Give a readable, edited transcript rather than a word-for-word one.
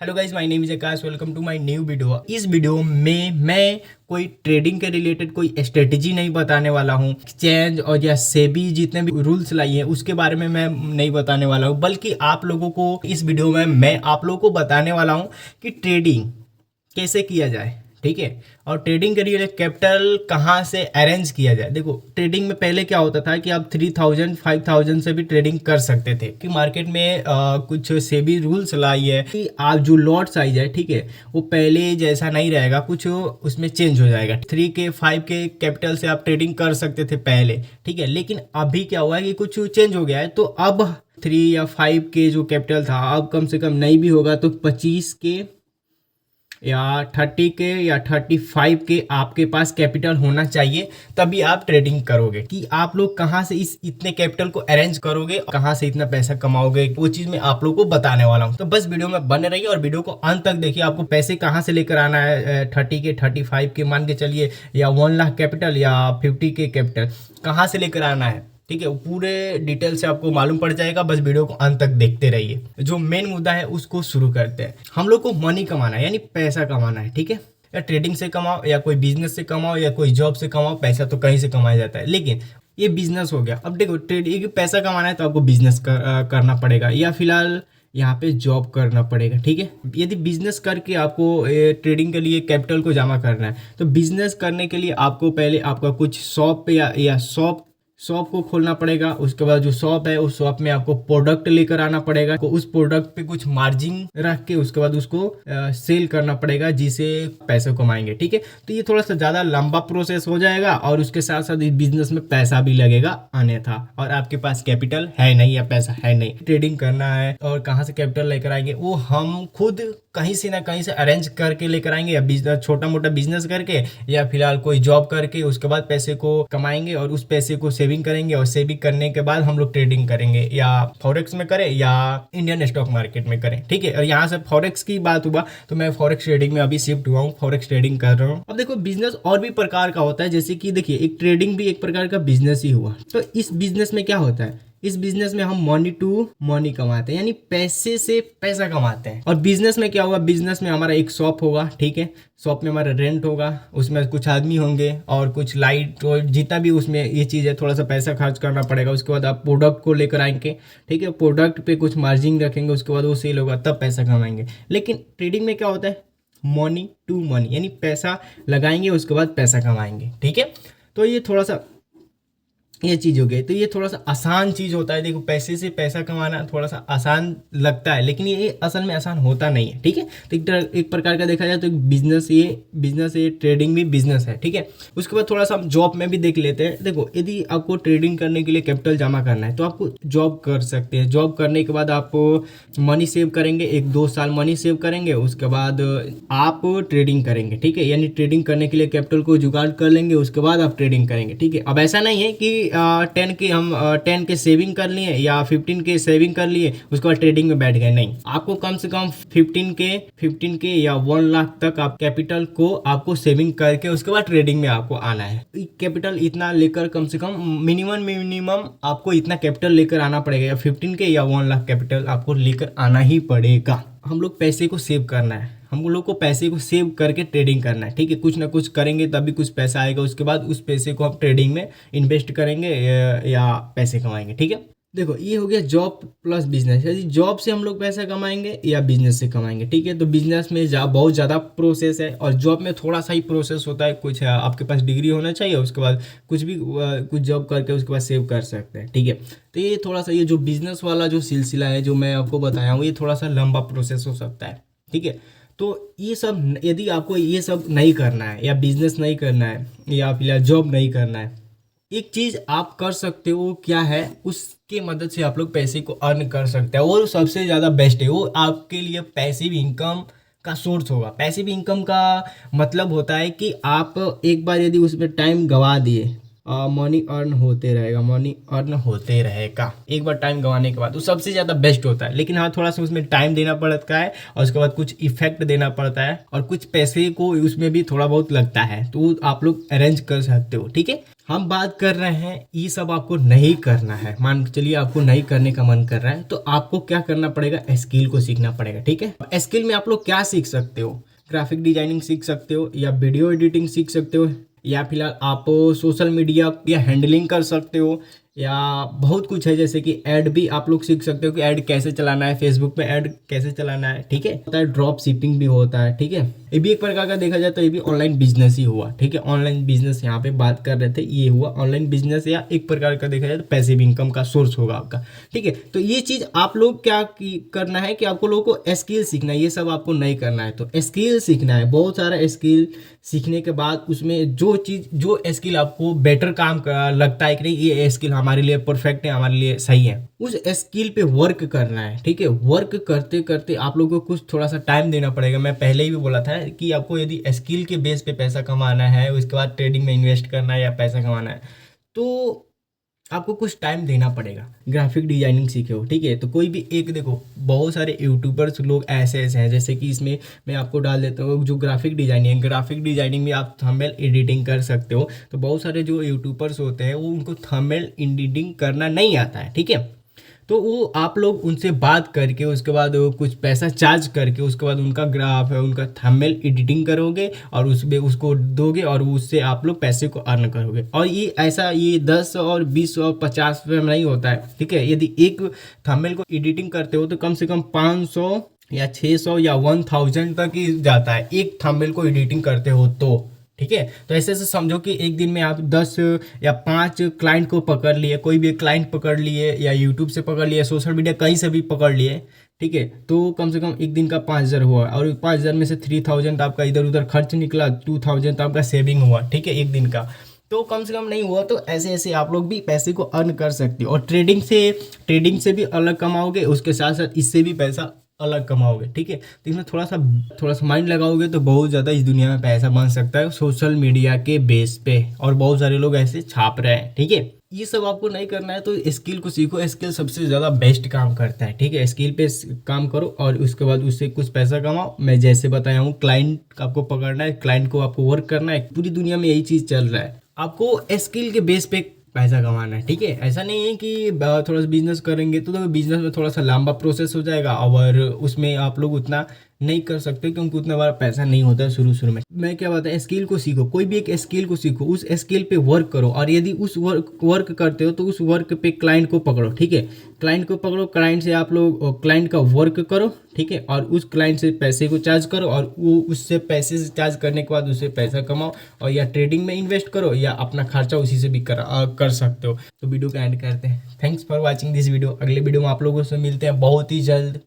Hello guys, my name is Akash. Welcome to my new video. इस video में मैं कोई ट्रेडिंग के रिलेटेड कोई स्ट्रेटेजी नहीं बताने वाला हूँ। एक्सचेंज और या सेबी जितने भी रूल्स लाई हैं उसके बारे में मैं नहीं बताने वाला हूँ, बल्कि आप लोगों को इस वीडियो में मैं आप लोगों को बताने वाला हूँ कि ट्रेडिंग कैसे किया जाए, ठीक है। और ट्रेडिंग के लिए कैपिटल कहाँ से अरेंज किया जाए। देखो, ट्रेडिंग में पहले क्या होता था कि आप 3000 5000 से भी ट्रेडिंग कर सकते थे, कि मार्केट में कुछ सेबी रूल्स लाई है कि आप जो लॉट साइज है, ठीक है, वो पहले जैसा नहीं रहेगा, कुछ उसमें चेंज हो जाएगा। 3K 5K कैपिटल से आप ट्रेडिंग कर सकते थे पहले, ठीक है। लेकिन अभी क्या हुआ है कि कुछ चेंज हो गया है, तो अब 3 या 5K जो कैपिटल था अब कम से कम नहीं भी होगा तो 25K या 30K या 35K आपके पास कैपिटल होना चाहिए, तभी आप ट्रेडिंग करोगे। कि आप लोग कहाँ से इस इतने कैपिटल को अरेंज करोगे, कहाँ से इतना पैसा कमाओगे, वो चीज मैं आप लोग को बताने वाला हूँ। तो बस वीडियो में बने रहिए और वीडियो को अंत तक देखिए। आपको पैसे कहाँ से लेकर आना है, 30K 35K मान के चलिए, या 1 लाख कैपिटल या 50K कैपिटल कहाँ से लेकर आना है, ठीक है। पूरे डिटेल से आपको मालूम पड़ जाएगा, बस वीडियो को अंत तक देखते रहिए। जो मेन मुद्दा है उसको शुरू करते हैं। हम लोग को मनी कमाना है, यानी पैसा कमाना है, ठीक है। या ट्रेडिंग से कमाओ या कोई बिजनेस से कमाओ या कोई जॉब से कमाओ, पैसा तो कहीं से कमाया जाता है। लेकिन ये बिजनेस हो गया। अब देखो, ट्रेडिंग पैसा कमाना है तो आपको बिजनेस करना पड़ेगा, या फिलहाल यहाँ पे जॉब करना पड़ेगा, ठीक है। यदि बिजनेस करके आपको ट्रेडिंग के लिए कैपिटल को जमा करना है, तो बिजनेस करने के लिए आपको पहले आपका कुछ शॉप या शॉप को खोलना पड़ेगा। उसके बाद जो शॉप है उस शॉप में आपको प्रोडक्ट लेकर आना पड़ेगा, उस प्रोडक्ट पे कुछ मार्जिन रख के उसके बाद उसको सेल करना पड़ेगा, जिसे पैसे कमाएंगे, ठीक है। तो ये थोड़ा सा ज़्यादा लंबा प्रोसेस हो जाएगा और उसके साथ साथ इस बिजनेस में पैसा भी लगेगा अन्यथा, और आपके पास कैपिटल है नहीं या पैसा है नहीं, ट्रेडिंग करना है और कहाँ से कैपिटल लेकर आएंगे वो हम खुद कहीं से ना कहीं से अरेंज करके लेकर आएंगे, या बिजनेस छोटा मोटा बिजनेस करके या फिलहाल कोई जॉब करके उसके बाद पैसे को कमाएंगे और उस पैसे को सेविंग करेंगे, और सेविंग करने के बाद हम लोग ट्रेडिंग करेंगे, या फॉरेक्स में करें या इंडियन स्टॉक मार्केट में करें, ठीक है। और यहाँ से फॉरेक्स की बात हुआ तो मैं फॉरेक्स ट्रेडिंग में अभी शिफ्ट हुआ हूँ, फॉरेक्स ट्रेडिंग कर रहा हूँ। अब देखो, बिजनेस और भी प्रकार का होता है, जैसे कि देखिए एक ट्रेडिंग भी एक प्रकार का बिजनेस ही हुआ। तो इस बिजनेस में क्या होता है, इस बिजनेस में हम मनी टू मनी कमाते हैं, यानी पैसे से पैसा कमाते हैं। और बिजनेस में क्या होगा, बिजनेस में हमारा एक शॉप होगा, ठीक है। शॉप में हमारा रेंट होगा, उसमें कुछ आदमी होंगे और कुछ लाइट और जितना भी उसमें ये चीज़ है, थोड़ा सा पैसा खर्च करना पड़ेगा। उसके बाद आप प्रोडक्ट को लेकर आएंगे, ठीक है। प्रोडक्ट पे कुछ मार्जिन रखेंगे, उसके बाद वो सेल होगा, तब पैसा कमाएंगे। लेकिन ट्रेडिंग में क्या होता है, मनी टू मनी, यानी पैसा लगाएंगे उसके बाद पैसा कमाएंगे, ठीक है। तो ये थोड़ा सा ये चीज़ हो गई। तो ये थोड़ा सा आसान चीज़ होता है। देखो, पैसे से पैसा कमाना थोड़ा सा आसान लगता है, लेकिन ये असल में आसान होता नहीं है, ठीक है। तो एक प्रकार का देखा जाए तो बिजनेस ये ट्रेडिंग भी बिजनेस है, ठीक है। उसके बाद थोड़ा सा हम जॉब में भी देख लेते हैं। देखो, यदि आपको ट्रेडिंग करने के लिए कैपिटल जमा करना है तो आपको जॉब कर सकते हैं। जॉब करने के बाद आप मनी सेव करेंगे, 1-2 साल मनी सेव करेंगे, उसके बाद आप ट्रेडिंग करेंगे, ठीक है। यानी ट्रेडिंग करने के लिए कैपिटल को जुगाड़ कर लेंगे, उसके बाद आप ट्रेडिंग करेंगे, ठीक है। अब ऐसा नहीं है कि 10K सेविंग कर लिए या 15K सेविंग कर लिए उसके बाद ट्रेडिंग में बैठ गए, नहीं। आपको कम से कम 15K या 1 लाख तक आप कैपिटल को आपको सेविंग करके उसके बाद ट्रेडिंग में आपको आना है। कैपिटल इतना लेकर कम से कम मिनिमम आपको इतना कैपिटल लेकर आना पड़ेगा, या 15K या 1 लाख कैपिटल आपको लेकर आना ही पड़ेगा। हम लोग पैसे को सेव करना है, हम लोग को पैसे को सेव करके ट्रेडिंग करना है, ठीक है। कुछ ना कुछ करेंगे तभी कुछ पैसा आएगा, उसके बाद उस पैसे को हम ट्रेडिंग में इन्वेस्ट करेंगे या पैसे कमाएंगे, ठीक है। देखो, ये हो गया जॉब प्लस बिजनेस। यदि जॉब से हम लोग पैसा कमाएंगे या बिजनेस से कमाएंगे, ठीक है। तो बिजनेस में बहुत ज़्यादा प्रोसेस है और जॉब में थोड़ा सा ही प्रोसेस होता है। कुछ आपके पास डिग्री होना चाहिए, उसके बाद कुछ जॉब करके उसके बाद सेव कर सकते हैं, ठीक है। तो ये थोड़ा सा, ये जो बिजनेस वाला जो सिलसिला है जो मैं आपको बताया हूँ, ये थोड़ा सा लंबा प्रोसेस हो सकता है, ठीक है। तो ये सब, यदि आपको ये सब नहीं करना है या बिजनेस नहीं करना है या फिर जॉब नहीं करना है, एक चीज़ आप कर सकते हो, क्या है, उसके मदद से आप लोग पैसे को अर्न कर सकते हैं, और सबसे ज़्यादा बेस्ट है वो आपके लिए पैसिव इनकम का सोर्स होगा। पैसिव इनकम का मतलब होता है कि आप एक बार यदि उसमें टाइम गंवा दिए, मनी अर्न होते रहेगा, मनी अर्न होते रहेगा एक बार टाइम गंवाने के बाद, तो सबसे ज़्यादा बेस्ट होता है। लेकिन हाँ, थोड़ा सा उसमें टाइम देना पड़ता है और उसके बाद कुछ इफेक्ट देना पड़ता है और कुछ पैसे को उसमें भी थोड़ा बहुत लगता है, तो आप लोग अरेंज कर सकते हो, ठीक है। हम बात कर रहे हैं, ये सब आपको नहीं करना है, मान के चलिए आपको नहीं करने का मन कर रहा है, तो आपको क्या करना पड़ेगा, स्किल को सीखना पड़ेगा। ठीक है, स्किल में आप लोग क्या सीख सकते हो, ग्राफिक डिजाइनिंग सीख सकते हो, या वीडियो एडिटिंग सीख सकते हो, या फिलहाल आप सोशल मीडिया या हैंडलिंग कर सकते हो, या बहुत कुछ है, जैसे कि ऐड भी आप लोग सीख सकते हो कि ऐड कैसे चलाना है, फेसबुक पे ऐड कैसे चलाना है। ठीक है, होता है ड्रॉप शिपिंग भी होता है। ठीक है, ये भी एक प्रकार का देखा जाए तो ये भी ऑनलाइन बिजनेस ही हुआ। ठीक है, ऑनलाइन बिजनेस यहाँ पे बात कर रहे थे, ये हुआ ऑनलाइन बिजनेस, या एक प्रकार का देखा जाए तो पैसिव इनकम का सोर्स होगा आपका। ठीक है, तो ये चीज़ आप लोग क्या करना है कि आपको लोगों को स्किल सीखना है, ये सब आपको नहीं करना है। तो स्किल सीखना है, बहुत सारा स्किल सीखने के बाद उसमें जो स्किल आपको बेटर काम लगता है कि नहीं ये स्किल हमारे लिए परफेक्ट है, हमारे लिए सही है, उस स्किल पे वर्क करना है। ठीक है, वर्क करते करते आप लोगों को कुछ थोड़ा सा टाइम देना पड़ेगा। मैं पहले ही भी बोला था कि आपको यदि स्किल के बेस पे पैसा कमाना है, उसके बाद ट्रेडिंग में इन्वेस्ट करना है या पैसा कमाना है, तो आपको कुछ टाइम देना पड़ेगा। ग्राफिक डिजाइनिंग सीखे हो, ठीक है, तो कोई भी एक देखो, बहुत सारे यूट्यूबर्स लोग ऐसे ऐसे हैं, जैसे कि इसमें मैं आपको डाल देता हूँ जो ग्राफिक डिजाइनिंग में आप थंबनेल एडिटिंग कर सकते हो। तो बहुत सारे जो यूट्यूबर्स होते हैं वो उनको थंबनेल एडिटिंग करना नहीं आता है। ठीक है, तो वो आप लोग उनसे बात करके उसके बाद वो कुछ पैसा चार्ज करके उसके बाद उनका ग्राफ है, उनका थंबनेल एडिटिंग करोगे और उसमें उसको दोगे और उससे आप लोग पैसे को अर्न करोगे। और ये ऐसा ये 10 और 20 और 50 रुपये में नहीं होता है। ठीक है, यदि एक थंबनेल को एडिटिंग करते हो तो कम से कम 500 या 600 या 1000 तक ही जाता है एक थंबनेल को एडिटिंग करते हो तो। ठीक है, तो ऐसे से समझो कि एक दिन में आप 10 या 5 क्लाइंट को पकड़ लिए, कोई भी क्लाइंट पकड़ लिए, या यूट्यूब से पकड़ लिए, सोशल मीडिया कहीं से भी पकड़ लिए। ठीक है, तो कम से कम एक दिन का 5000 हुआ, और 5000 में से 3000 आपका इधर उधर खर्च निकला, 2000 आपका सेविंग हुआ। ठीक है, एक दिन का तो कम से कम नहीं हुआ। तो ऐसे ऐसे आप लोग भी पैसे को अर्न कर सकते हो, और ट्रेडिंग से भी अलग कमाओगे, उसके साथ साथ इससे भी पैसा अलग कमाओगे। ठीक है, तो इसमें थोड़ा सा माइंड लगाओगे तो बहुत ज़्यादा इस दुनिया में पैसा बन सकता है सोशल मीडिया के बेस पे, और बहुत सारे लोग ऐसे छाप रहे हैं। ठीक है, ये सब आपको नहीं करना है, तो स्किल को सीखो। स्किल सबसे ज़्यादा बेस्ट काम करता है। ठीक है, स्किल पे काम करो और उसके बाद उससे कुछ पैसा कमाओ। मैं जैसे बताया हूँ, क्लाइंट आपको पकड़ना है, क्लाइंट को आपको वर्क करना है, पूरी दुनिया में यही चीज़ चल रहा है, आपको स्किल के बेस पे पैसा कमाना है। ठीक है, ऐसा नहीं है कि थोड़ा सा बिजनेस करेंगे तो बिजनेस में थोड़ा सा लंबा प्रोसेस हो जाएगा, और उसमें आप लोग उतना नहीं कर सकते क्योंकि उतना बड़ा पैसा नहीं होता है शुरू में। मैं क्या बताया, स्किल को सीखो, कोई भी एक स्किल को सीखो, उस स्किल पे वर्क करो, और यदि उस वर्क करते हो तो उस वर्क पे क्लाइंट को पकड़ो। ठीक है, क्लाइंट को पकड़ो, क्लाइंट से आप लोग क्लाइंट का वर्क करो। ठीक है, और उस क्लाइंट से पैसे को चार्ज करो, और वो उससे पैसे से चार्ज करने के बाद उससे पैसा कमाओ, और या ट्रेडिंग में इन्वेस्ट करो, या अपना खर्चा उसी से भी कर सकते हो। तो वीडियो का एंड करते हैं। Thanks for watching this video. अगले वीडियो में आप लोगों से मिलते हैं बहुत ही जल्द।